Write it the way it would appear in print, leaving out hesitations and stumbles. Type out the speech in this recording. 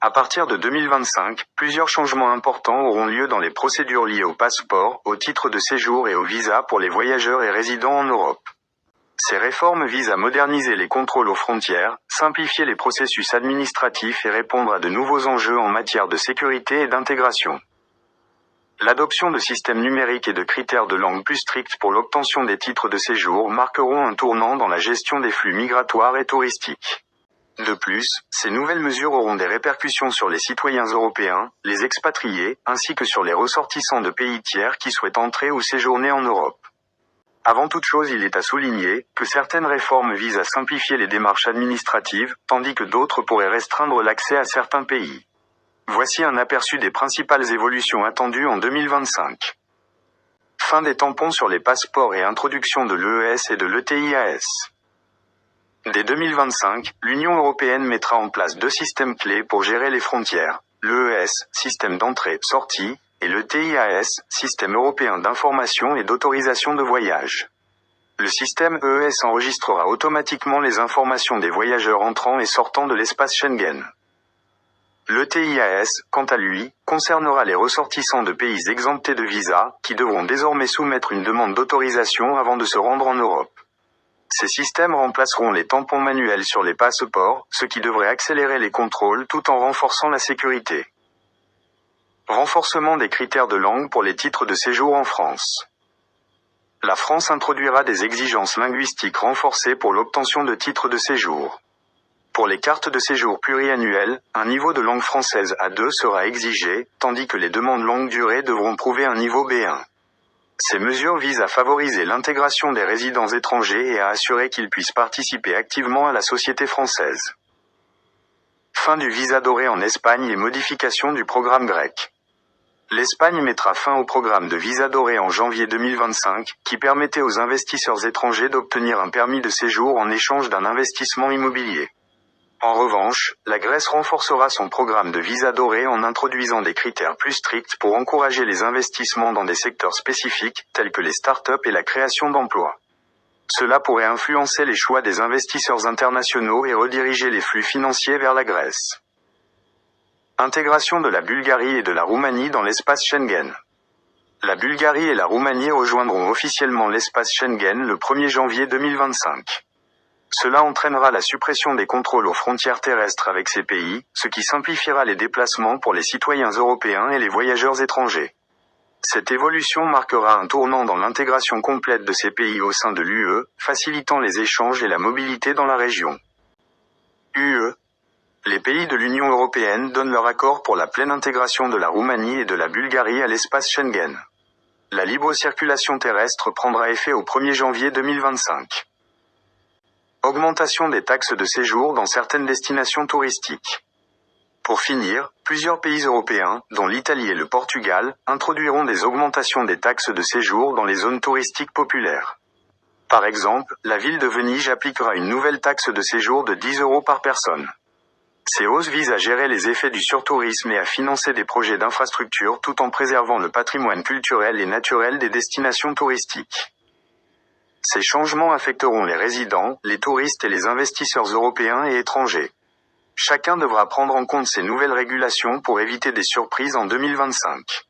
À partir de 2025, plusieurs changements importants auront lieu dans les procédures liées au passeport, au titre de séjour et au visa pour les voyageurs et résidents en Europe. Ces réformes visent à moderniser les contrôles aux frontières, simplifier les processus administratifs et répondre à de nouveaux enjeux en matière de sécurité et d'intégration. L'adoption de systèmes numériques et de critères de langue plus stricts pour l'obtention des titres de séjour marqueront un tournant dans la gestion des flux migratoires et touristiques. De plus, ces nouvelles mesures auront des répercussions sur les citoyens européens, les expatriés, ainsi que sur les ressortissants de pays tiers qui souhaitent entrer ou séjourner en Europe. Avant toute chose, il est à souligner que certaines réformes visent à simplifier les démarches administratives, tandis que d'autres pourraient restreindre l'accès à certains pays. Voici un aperçu des principales évolutions attendues en 2025. Fin des tampons sur les passeports et introduction de l'EES et de l'ETIAS. Dès 2025, l'Union européenne mettra en place 2 systèmes clés pour gérer les frontières, l'EES, système d'entrée-sortie, et le TIAS, système européen d'information et d'autorisation de voyage. Le système EES enregistrera automatiquement les informations des voyageurs entrant et sortant de l'espace Schengen. Le TIAS, quant à lui, concernera les ressortissants de pays exemptés de visa, qui devront désormais soumettre une demande d'autorisation avant de se rendre en Europe. Ces systèmes remplaceront les tampons manuels sur les passeports, ce qui devrait accélérer les contrôles tout en renforçant la sécurité. Renforcement des critères de langue pour les titres de séjour en France. La France introduira des exigences linguistiques renforcées pour l'obtention de titres de séjour. Pour les cartes de séjour pluriannuelles, un niveau de langue française A2 sera exigé, tandis que les demandes longue durée devront prouver un niveau B1. Ces mesures visent à favoriser l'intégration des résidents étrangers et à assurer qu'ils puissent participer activement à la société française. Fin du visa doré en Espagne et modification du programme grec. L'Espagne mettra fin au programme de visa doré en janvier 2025, qui permettait aux investisseurs étrangers d'obtenir un permis de séjour en échange d'un investissement immobilier. En revanche, la Grèce renforcera son programme de visa doré en introduisant des critères plus stricts pour encourager les investissements dans des secteurs spécifiques, tels que les startups et la création d'emplois. Cela pourrait influencer les choix des investisseurs internationaux et rediriger les flux financiers vers la Grèce. Intégration de la Bulgarie et de la Roumanie dans l'espace Schengen. La Bulgarie et la Roumanie rejoindront officiellement l'espace Schengen le 1er janvier 2025. Cela entraînera la suppression des contrôles aux frontières terrestres avec ces pays, ce qui simplifiera les déplacements pour les citoyens européens et les voyageurs étrangers. Cette évolution marquera un tournant dans l'intégration complète de ces pays au sein de l'UE, facilitant les échanges et la mobilité dans la région. UE. Les pays de l'Union européenne donnent leur accord pour la pleine intégration de la Roumanie et de la Bulgarie à l'espace Schengen. La libre circulation terrestre prendra effet au 1er janvier 2025. Augmentation des taxes de séjour dans certaines destinations touristiques. Pour finir, plusieurs pays européens, dont l'Italie et le Portugal, introduiront des augmentations des taxes de séjour dans les zones touristiques populaires. Par exemple, la ville de Venise appliquera une nouvelle taxe de séjour de 10 € par personne. Ces hausses visent à gérer les effets du surtourisme et à financer des projets d'infrastructure tout en préservant le patrimoine culturel et naturel des destinations touristiques. Ces changements affecteront les résidents, les touristes et les investisseurs européens et étrangers. Chacun devra prendre en compte ces nouvelles régulations pour éviter des surprises en 2025.